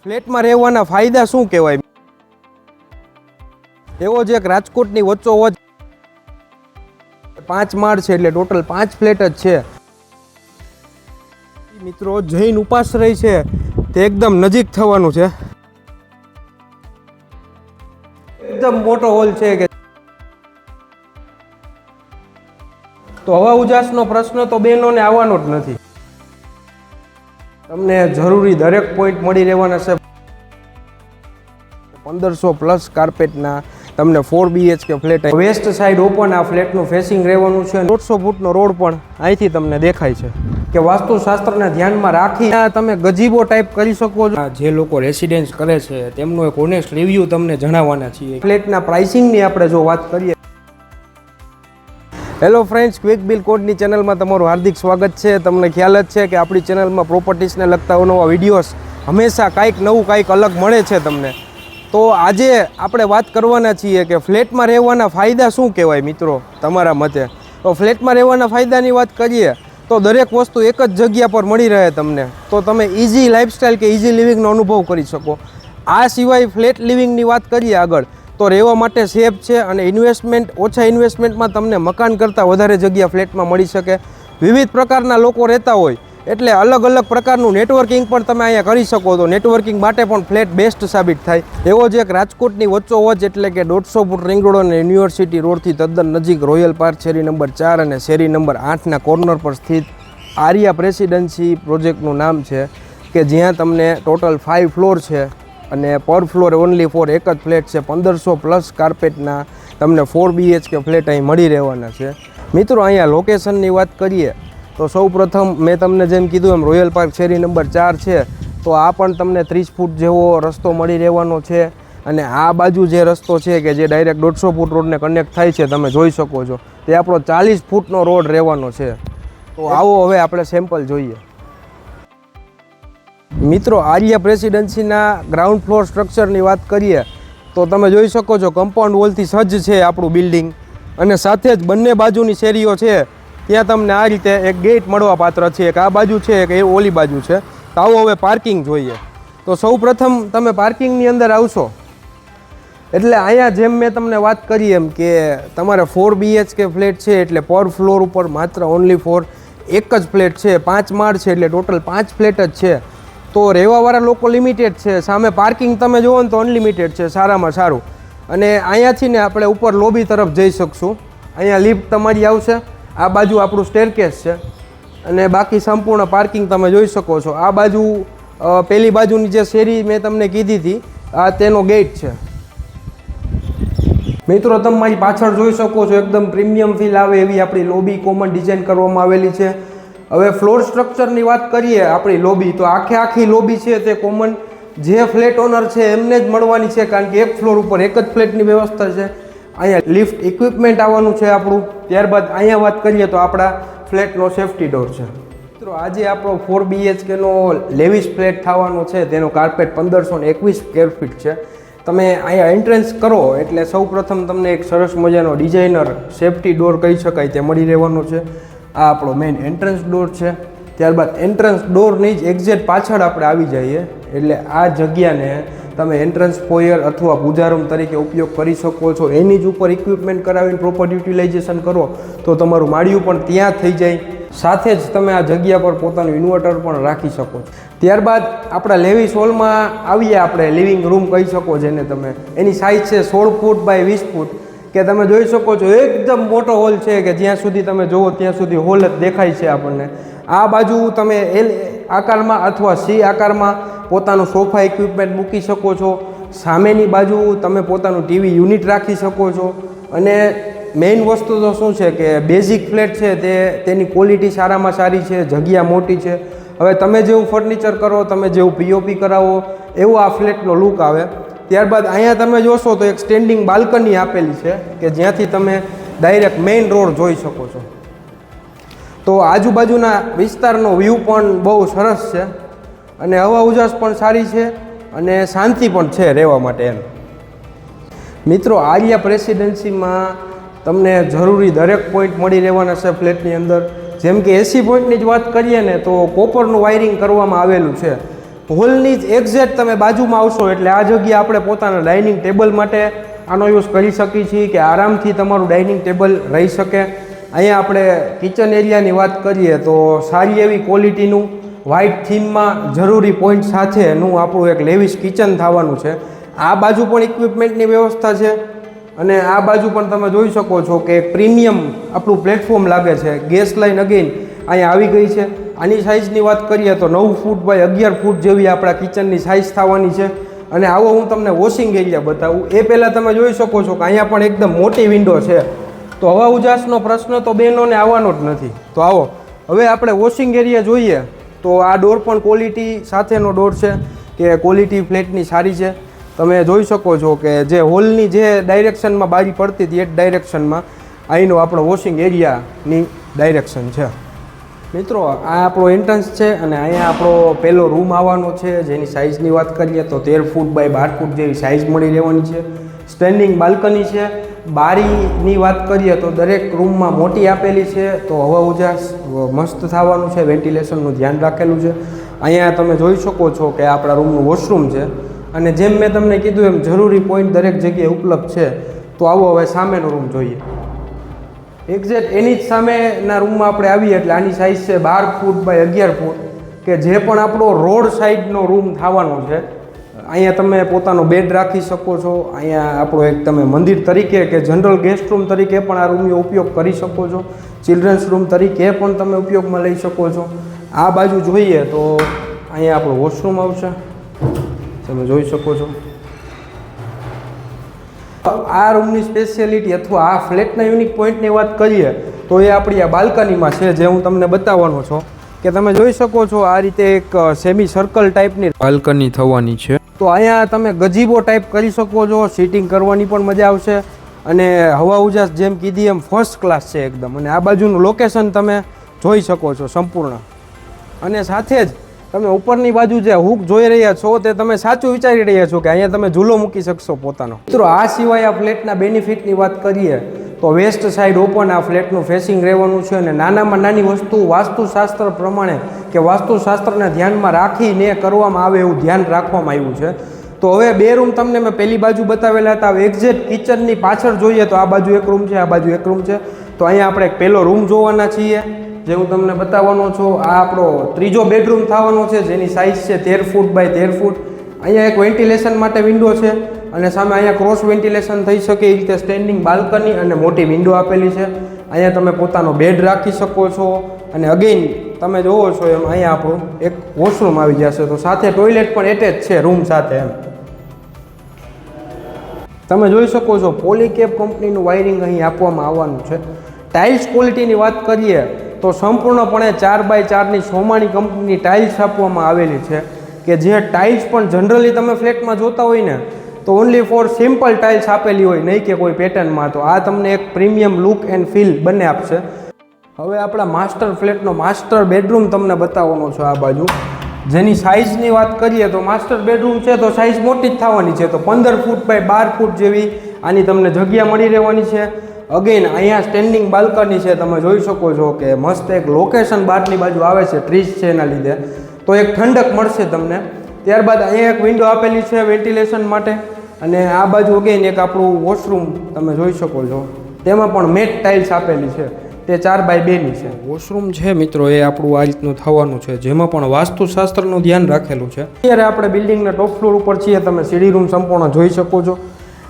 ફ્લેટમાં રહેવાના ફાયદા શું કહેવાય? એવો જ એક રાજકોટની વચ્ચોવચ 5 માળ છે, એટલે ટોટલ 5 ફ્લેટ જ છે. મિત્રો, જૈન ઉપાશ્રય છે તે એકદમ નજીક થવાનું છે. એકદમ મોટો હોલ છે કે તો હવા ઉજાસનો પ્રશ્ન તો બહેનોને આવવાનો જ નથી. તમને જરૂરી દરેક પોઈન્ટ મળી રહેવાના છે. 1500+ કાર્પેટના તમને 4 BHK flat. West side open આ ફ્લેટનું ફેસિંગ રહેવાનું છે. 150 ફૂટનો રોડ પણ અહીંથી તમને દેખાય છે કે વાસ્તુશાસ્ત્રને ધ્યાનમાં રાખી તમે ગજીબો ટાઈપ કરી શકો છો. જે લોકો રેસિડેન્સ કરે છે તેમનો એક ઓનેસ્ટ રિવ્યૂ તમને જણાવવાના છીએ. ફ્લેટના પ્રાઇસિંગની આપણે જો વાત કરીએ. હેલો ફ્રેન્ડ્સ, ક્વિક બિલ કોડની ચેનલમાં તમારું હાર્દિક સ્વાગત છે. તમને ખ્યાલ જ છે કે આપણી ચેનલમાં પ્રોપર્ટીઝને લગતા નવા વિડીયોઝ હંમેશા કાંઈક નવું કાંઈક અલગ મળે છે તમને. તો આજે આપણે વાત કરવાના છીએ કે ફ્લેટમાં રહેવાના ફાયદા શું કહેવાય મિત્રો તમારા મતે. તો ફ્લેટમાં રહેવાના ફાયદાની વાત કરીએ તો દરેક વસ્તુ એક જ જગ્યા પર મળી રહે તમને, તો તમે ઇઝી લાઇફસ્ટાઈલ કે ઇઝી લિવિંગનો અનુભવ કરી શકો. આ સિવાય ફ્લેટ લિવિંગની વાત કરીએ આગળ તો રહેવા માટે સેફ છે અને ઓછા ઇન્વેસ્ટમેન્ટમાં તમને મકાન કરતાં વધારે જગ્યા ફ્લેટમાં મળી શકે. વિવિધ પ્રકારના લોકો રહેતા હોય એટલે અલગ અલગ પ્રકારનું નેટવર્કિંગ પણ તમે અહીંયા કરી શકો. તો નેટવર્કિંગ માટે પણ ફ્લેટ બેસ્ટ સાબિત થાય. એવો જ એક રાજકોટની વચ્ચોવચ એટલે કે 150 ફૂટ રિંગ રોડ અને યુનિવર્સિટી રોડથી તદ્દન નજીક રોયલ પાર્ક શેરી નંબર 4 અને શેરી નંબર 8ના કોર્નર પર સ્થિત આર્યા પ્રેસિડેન્સી પ્રોજેક્ટનું નામ છે કે જ્યાં તમને ટોટલ 5 ફ્લોર છે અને પર ફ્લોર ઓનલી ફોર એક જ ફ્લેટ છે. 1500+ કાર્પેટના તમને 4 BHK ફ્લેટ અહીં મળી રહેવાના છે. મિત્રો, અહીંયા લોકેશનની વાત કરીએ તો સૌ પ્રથમ મેં તમને જેમ કીધું એમ રોયલ પાર્ક શેરી નંબર 4 છે, તો આ પણ તમને 30 ફૂટ જેવો રસ્તો મળી રહેવાનો છે. અને આ બાજુ જે રસ્તો છે કે જે ડાયરેક્ટ 150 ફૂટ રોડને કનેક્ટ થાય છે, તમે જોઈ શકો છો, તે આપણો 40 ફૂટનો રોડ રહેવાનો છે. તો આવો હવે આપણે સેમ્પલ જોઈએ. મિત્રો, આર્યા પ્રેસિડેન્સીના ગ્રાઉન્ડ ફ્લોર સ્ટ્રક્ચરની વાત કરીએ તો તમે જોઈ શકો છો કમ્પાઉન્ડ વોલથી સજ્જ છે આપણું બિલ્ડિંગ. અને સાથે જ બંને બાજુની શેરીઓ છે ત્યાં તમને આ રીતે એક ગેટ મળવા પાત્ર છે. એક આ બાજુ છે, એક એ ઓલી બાજુ છે. તો આવો હવે પાર્કિંગ જોઈએ. તો સૌ પ્રથમ તમે પાર્કિંગની અંદર આવશો એટલે અહીંયા જેમ મેં તમને વાત કરી એમ કે તમારે 4 BHK ફ્લેટ છે એટલે પર ફ્લોર ઉપર માત્ર ઓનલી ફોર એક જ ફ્લેટ છે. 5 માળ છે એટલે ટોટલ 5 ફ્લેટ જ છે. તો રહેવાવાળા લોકો લિમિટેડ છે. સામે પાર્કિંગ તમે જુઓ ને તો અનલિમિટેડ છે, સારામાં સારું. અને અહીંયાથી ને આપણે ઉપર લોબી તરફ જઈ શકશું. અહીંયા લિફ્ટ તમારી આવશે. આ બાજુ આપણું સ્ટેરકેસ છે અને બાકી સંપૂર્ણ પાર્કિંગ તમે જોઈ શકો છો. આ બાજુ પેલી બાજુની જે શેરી મેં તમને કીધી હતી આ તેનો ગેટ છે. મિત્રો, તમે મારી પાછળ જોઈ શકો છો એકદમ પ્રીમિયમ ફીલ આવે એવી આપણી લોબી કોમન ડિઝાઇન કરવામાં આવેલી છે. હવે ફ્લોર સ્ટ્રક્ચરની વાત કરીએ આપણી લોબી, તો આખી લોબી છે તે કોમન જે ફ્લેટ ઓનર છે એમને જ મળવાની છે, કારણ કે એક ફ્લોર ઉપર એક જ ફ્લેટની વ્યવસ્થા છે. અહીંયા લિફ્ટ ઇક્વિપમેન્ટ આવવાનું છે આપણું. ત્યારબાદ અહીંયા વાત કરીએ તો આપણા ફ્લેટનો સેફ્ટી ડોર છે. મિત્રો, આજે આપણો 4 BHKનો લેવિશ ફ્લેટ થવાનો છે. તેનો કાર્પેટ 1521 સ્ક્વેર ફીટ છે. તમે અહીંયા એન્ટ્રન્સ કરો એટલે સૌ પ્રથમ તમને એક સરસ મજાનો ડિઝાઇનર સેફ્ટી ડોર કહી શકાય તે મળી રહેવાનો છે. આ આપણો મેઇન એન્ટ્રન્સ ડોર છે. ત્યારબાદ એન્ટ્રન્સ ડોરની જ એક્ઝેક્ટ પાછળ આપણે આવી જઈએ એટલે આ જગ્યાને તમે એન્ટ્રન્સ ફોયર અથવા પૂજા રૂમ તરીકે ઉપયોગ કરી શકો છો. એની જ ઉપર ઇક્વિપમેન્ટ કરાવીને પ્રોપર યુટિલાઇઝેશન કરો તો તમારું માળિયું પણ ત્યાં થઈ જાય. સાથે જ તમે આ જગ્યા પર પોતાનું ઇન્વર્ટર પણ રાખી શકો છો. ત્યારબાદ આપણા લેવિશ હોલમાં આવીએ આપણે. લિવિંગ રૂમ કહી શકો જેને તમે. એની સાઇઝ છે 16 ફૂટ બાય 20 ફૂટ કે તમે જોઈ શકો છો એકદમ મોટો હોલ છે કે જ્યાં સુધી તમે જુઓ ત્યાં સુધી હોલ જ દેખાય છે આપણને. આ બાજુ તમે L આકારમાં અથવા C આકારમાં પોતાનું સોફા ઇક્વિપમેન્ટ મૂકી શકો છો. સામેની બાજુ તમે પોતાનું ટીવી યુનિટ રાખી શકો છો. અને મેઇન વસ્તુ તો શું છે કે બેઝિક ફ્લેટ છે તેની ક્વોલિટી સારામાં સારી છે, જગ્યા મોટી છે. હવે તમે જેવું ફર્નિચર કરો, તમે જેવું POP કરાવો એવો આ ફ્લેટનો લુક આવે. ત્યારબાદ અહીંયા તમે જોશો તો એક સ્ટેન્ડિંગ બાલ્કની આપેલી છે કે જ્યાંથી તમે ડાયરેક્ટ મેઇન રોડ જોઈ શકો છો. તો આજુબાજુના વિસ્તારનો વ્યૂ પણ બહુ સરસ છે અને હવા ઉજાસ પણ સારી છે અને શાંતિ પણ છે રહેવા માટે એમ. મિત્રો, આર્યા પ્રેસિડેન્સીમાં તમને જરૂરી દરેક પોઈન્ટ મળી રહેવાના છે ફ્લેટની અંદર. જેમ કે AC પોઈન્ટની જ વાત કરીએ ને તો કોપરનું વાયરિંગ કરવામાં આવેલું છે. હોલની જ એક્ઝેક્ટ તમે બાજુમાં આવશો એટલે આ જગ્યા આપણે પોતાના ડાઇનિંગ ટેબલ માટે આનો યુઝ કરી શકીએ છીએ કે આરામથી તમારું ડાઇનિંગ ટેબલ રહી શકે. અહીંયા આપણે કિચન એરિયાની વાત કરીએ તો સારી એવી ક્વોલિટીનું વ્હાઇટ થીમમાં જરૂરી પોઈન્ટ સાથેનું આપણું એક લેવિશ કિચન થવાનું છે. આ બાજુ પણ ઇક્વિપમેન્ટની વ્યવસ્થા છે અને આ બાજુ પણ તમે જોઈ શકો છો કે પ્રીમિયમ આપણું પ્લેટફોર્મ લાગે છે. ગેસ લાઇન અગેન અહીંયા આવી ગઈ છે. આની સાઇઝની વાત કરીએ તો 9 ફૂટ બાય 11 ફૂટ જેવી આપણા કિચનની સાઇઝ થવાની છે. અને આવો હું તમને વોશિંગ એરિયા બતાવું એ પહેલાં તમે જોઈ શકો છો કે અહીંયા પણ એકદમ મોટી વિન્ડો છે. તો હવા ઉજાસનો પ્રશ્ન તો બહેનોને આવવાનો જ નથી. તો આવો હવે આપણે વોશિંગ એરિયા જોઈએ તો આ ડોર પણ ક્વોલિટી સાથેનો ડોર છે કે ક્વોલિટી ફ્લેટની સારી છે. તમે જોઈ શકો છો કે જે હોલની જે ડાયરેક્શનમાં બારી પડતી હતી એ જ ડાયરેક્શનમાં અહીંનો આપણો વોશિંગ એરિયાની ડાયરેક્શન છે. મિત્રો આ આપણો એન્ટ્રન્સ છે અને અહીંયા આપણો પહેલો રૂમ આવવાનો છે જેની સાઇઝની વાત કરીએ તો 13 ફૂટ બાય 12 ફૂટ જેવી સાઇઝ મળી રહેવાની છે. સ્ટેન્ડિંગ બાલ્કની છે. બારીની વાત કરીએ તો દરેક રૂમમાં મોટી આપેલી છે તો હવા ઉજાસ મસ્ત થવાનું છે. વેન્ટિલેશનનું ધ્યાન રાખેલું છે. અહીંયા તમે જોઈ શકો છો કે આપણા રૂમનું વોશરૂમ છે અને જેમ મેં તમને કીધું એમ જરૂરી પોઈન્ટ દરેક જગ્યાએ ઉપલબ્ધ છે. તો આવો હવે સામેનો રૂમ જોઈએ. એક્ઝેક્ટ એની જ સામેના રૂમમાં આપણે આવીએ એટલે આની સાઇઝ છે 12 ફૂટ બાય 11 ફૂટ કે જે પણ આપણો રોડ સાઈડનો રૂમ થવાનો છે. અહીંયા તમે પોતાનો બેડ રાખી શકો છો. અહીંયા આપણો એક તમે મંદિર તરીકે કે જનરલ ગેસ્ટ રૂમ તરીકે પણ આ રૂમનો ઉપયોગ કરી શકો છો. ચિલ્ડ્રન્સ રૂમ તરીકે પણ તમે ઉપયોગમાં લઈ શકો છો. આ બાજુ જોઈએ તો અહીંયા આપણો વોશરૂમ આવશે. તમે જોઈ શકો છો. આ રૂમની સ્પેશિયાલિટી અથવા આ ફ્લેટના યુનિક પોઈન્ટની વાત કરીએ તો એ આપણી આ બાલ્કનીમાં છે જે હું તમને બતાવવાનો છું કે તમે જોઈ શકો છો આ રીતે એક સેમી સર્કલ ટાઈપની બાલ્કની થવાની છે. તો અહીંયા તમે ગજીબો ટાઈપ કરી શકો છો. સીટિંગ કરવાની પણ મજા આવશે અને હવા ઉજાસ જેમ કીધી એમ ફર્સ્ટ ક્લાસ છે એકદમ. અને આ બાજુનું લોકેશન તમે જોઈ શકો છો સંપૂર્ણ. અને સાથે જ તમે ઉપરની બાજુ જે હુક જોઈ રહ્યા છો તે તમે સાચું વિચારી રહ્યા છો કે અહીંયા તમે ઝૂલો મૂકી શકશો પોતાનો. મિત્રો આ સિવાય આ ફ્લેટના બેનિફિટની વાત કરીએ તો વેસ્ટ સાઈડ ઓપન આ ફ્લેટનું ફેસિંગ રહેવાનું છે અને નાનામાં નાની વસ્તુ વાસ્તુશાસ્ત્ર પ્રમાણે કે વાસ્તુશાસ્ત્રને ધ્યાનમાં રાખીને કરવામાં આવે એવું ધ્યાન રાખવામાં આવ્યું છે. તો હવે બે રૂમ તમને મેં પહેલી બાજુ બતાવેલા હતા. હવે એક્ઝેક્ટ કિચનની પાછળ જોઈએ તો આ બાજુ એક રૂમ છે, આ બાજુ એક રૂમ છે. તો અહીંયા આપણે એક પહેલો રૂમ જોવાના છીએ જે હું તમને બતાવવાનો છું. આ આપણો ત્રીજો બેડરૂમ થવાનો છે જેની સાઇઝ છે 13 ફૂટ બાય 13 ફૂટ. અહીંયા એક વેન્ટિલેશન માટે વિન્ડો છે અને સામે અહીંયા ક્રોસ વેન્ટિલેશન થઈ શકે એ રીતે સ્ટેન્ડિંગ બાલ્કની અને મોટી વિન્ડો આપેલી છે. અહીંયા તમે પોતાનો બેડ રાખી શકો છો અને અગેઇન તમે જોવો છો એમ અહીંયા આપણું એક વોશરૂમ આવી જશે. તો સાથે ટોયલેટ પણ એટેચ છે રૂમ સાથે એમ. તમે જોઈ શકો છો પોલીકેપ કંપનીનું વાયરિંગ અહીં આપવામાં આવવાનું છે. ટાઇલ્સ ક્વોલિટીની વાત કરીએ તો સંપૂર્ણપણે 4x4ની સોમાણી કંપનીની ટાઇલ્સ આપવામાં આવેલી છે કે જે ટાઇલ્સ પણ જનરલી તમે ફ્લેટમાં જોતા હોય ને તો ઓનલી ફોર સિમ્પલ ટાઇલ્સ આપેલી હોય, નહીં કે કોઈ પેટર્નમાં. તો આ તમને એક પ્રીમિયમ લુક એન્ડ ફીલ બંને આપશે. હવે આપણા માસ્ટર ફ્લેટનો માસ્ટર બેડરૂમ તમને બતાવવાનો છે આ બાજુ. જેની સાઇઝની વાત કરીએ તો માસ્ટર બેડરૂમ છે તો સાઇઝ મોટી જ થવાની છે. તો 15 ફૂટ બાય 12 ફૂટ જેવી આની તમને જગ્યા મળી રહેવાની છે. અગેન અહીંયા સ્ટેન્ડિંગ બાલ્કની છે. તમે જોઈ શકો છો કે મસ્ત એક લોકેશન બહારની બાજુ આવે છે, ટ્રીઝ છે એના લીધે તો એક ઠંડક મળશે તમને. ત્યારબાદ અહીંયા એક વિન્ડો આપેલી છે વેન્ટિલેશન માટે અને આ બાજુ અગેન એક આપણું વોશરૂમ તમે જોઈ શકો છો. તેમાં પણ મેટ ટાઇલ્સ આપેલી છે તે 4x2ની છે. વોશરૂમ છે મિત્રો એ આપણું આ રીતનું થવાનું છે જેમાં પણ વાસ્તુશાસ્ત્રનું ધ્યાન રાખેલું છે. અત્યારે આપણે બિલ્ડિંગના ટોપ ફ્લોર ઉપર છીએ. તમે સીડી રૂમ સંપૂર્ણ જોઈ શકો છો.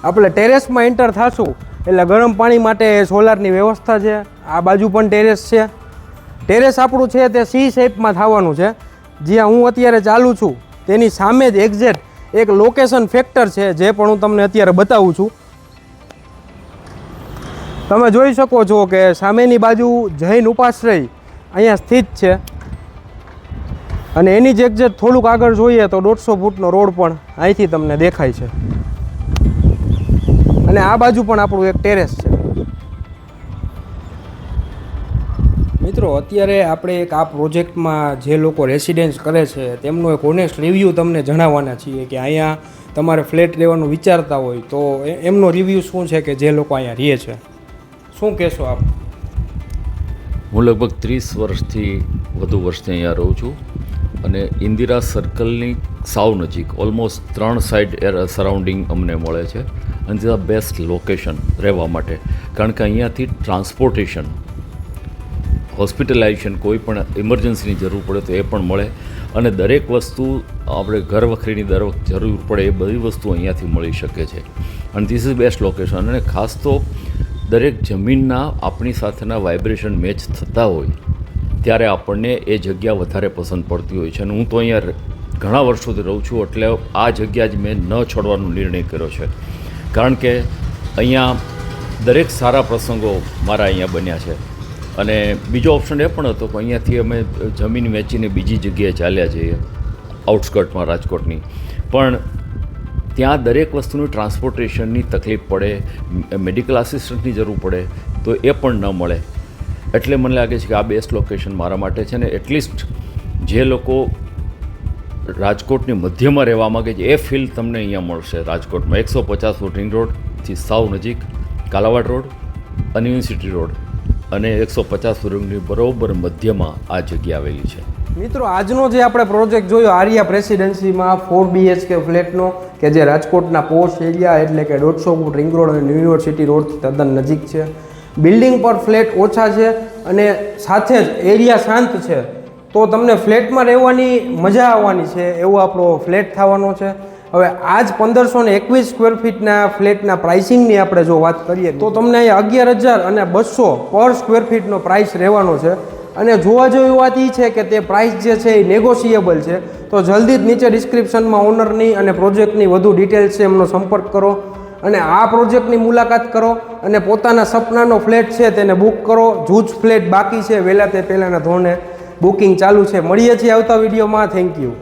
આપણે ટેરેસમાં એન્ટર થશું એટલે ગરમ પાણી માટે સોલારની વ્યવસ્થા છે. આ બાજુ પણ ટેરેસ છે. ટેરેસ આપણું છે તે સી શેપમાં થવાનું છે. જ્યાં હું અત્યારે ચાલું છું તેની સામે જ એક્ઝેક્ટ એક લોકેશન ફેક્ટર છે જે પણ હું તમને અત્યારે બતાવું છું. તમે જોઈ શકો છો કે સામેની બાજુ જૈન ઉપાશ્રય અહીંયા સ્થિત છે અને એની જ એક્ઝેક્ટ થોડુંક આગળ જોઈએ તો 150 ફૂટનો રોડ પણ અહીંથી તમને દેખાય છે અને આ બાજુ પણ આપણું એક ટેરેસ છે. મિત્રો અત્યારે આપણે એક આ પ્રોજેક્ટમાં જે લોકો રેસિડેન્સ કરે છે તેમનો એક ઓનેસ્ટ રિવ્યૂ તમને જણાવવાના છીએ કે અહીંયા તમારે ફ્લેટ લેવાનું વિચારતા હોય તો એમનો રિવ્યૂ શું છે કે જે લોકો અહીંયા રહે છે. શું કહેશો આપ? હું લગભગ 30 વર્ષથી વધુ વર્ષથી અહીંયા રહું છું અને ઇન્દિરા સર્કલની સાવ નજીક ઓલમોસ્ટ 3 સાઇડ સરાઉન્ડિંગ અમને મળે છે અને ઇઝ ધ બેસ્ટ લોકેશન રહેવા માટે, કારણ કે અહીંયાથી ટ્રાન્સપોર્ટેશન, હોસ્પિટલાઇઝેશન, કોઈ પણ ઇમરજન્સીની જરૂર પડે તો એ પણ મળે અને દરેક વસ્તુ આપણે ઘર વખરીની જરૂર પડે એ બધી વસ્તુ અહીંયાથી મળી શકે છે અને ધીસ ઇઝ બેસ્ટ લોકેશન. અને ખાસ તો દરેક જમીનના આપણી સાથેના વાઇબ્રેશન મેચ થતા હોય ત્યારે આપણને એ જગ્યા વધારે પસંદ પડતી હોય છે અને હું તો અહીંયા ઘણા વર્ષોથી રહું છું એટલે આ જગ્યા જ મેં ન છોડવાનો નિર્ણય કર્યો છે, કારણ કે અહીંયા દરેક સારા પ્રસંગો મારા અહીંયા બન્યા છે. અને બીજો ઓપ્શન એ પણ હતો કે અહીંયાથી અમે જમીન વેચીને બીજી જગ્યાએ ચાલ્યા જઈએ આઉટસ્કર્ટમાં રાજકોટની, પણ ત્યાં દરેક વસ્તુની ટ્રાન્સપોર્ટેશનની તકલીફ પડે, મેડિકલ આસિસ્ટન્ટની જરૂર પડે તો એ પણ ન મળે. એટલે મને લાગે છે કે આ બેસ્ટ લોકેશન મારા માટે છે ને એટલીસ્ટ જે લોકો રાજકોટની મધ્યમાં રહેવા માગે છે એ ફીલ તમને અહીંયા મળશે રાજકોટમાં. 150 ફૂટ રિંગ રોડથી સાવ નજીક, કાલાવાડ રોડ અને યુનિવર્સિટી રોડ અને 150 ફૂટની બરોબર મધ્યમાં આ જગ્યા આવેલી છે. મિત્રો, આજનો જે આપણે પ્રોજેક્ટ જોયો આર્યા પ્રેસિડેન્સીમાં 4 BHK ફ્લેટનો કે જે રાજકોટના પોશ એરિયા એટલે કે 150 ફૂટ રિંગ રોડ અને યુનિવર્સિટી રોડ તદ્દન નજીક છે. બિલ્ડિંગ પર ફ્લેટ ઓછા છે અને સાથે જ એરિયા શાંત છે, તો તમને ફ્લેટમાં રહેવાની મજા આવવાની છે એવો આપણો ફ્લેટ થવાનો છે. હવે આજ 1521 સ્ક્વેર ફીટના ફ્લેટના પ્રાઇસિંગની આપણે જો વાત કરીએ તો તમને અહીંયા 11,000 અને 200 પર સ્ક્વેર ફીટનો પ્રાઇસ રહેવાનો છે. અને જોવા જેવી વાત એ છે કે તે પ્રાઇસ જે છે એ નેગોશિયેબલ છે, તો જલ્દી જ નીચે ડિસ્ક્રિપ્શનમાં ઓનરની અને પ્રોજેક્ટની વધુ ડિટેલ્સ છે એમનો સંપર્ક કરો અને આ પ્રોજેક્ટની મુલાકાત કરો અને પોતાના સપનાનો ફ્લેટ છે તેને બુક કરો. જૂજ ફ્લેટ બાકી છે, વહેલા તે પહેલાંના ધોરણે બુકિંગ ચાલુ છે. મળીએ છીએ આવતા વિડીયોમાં. Thank you.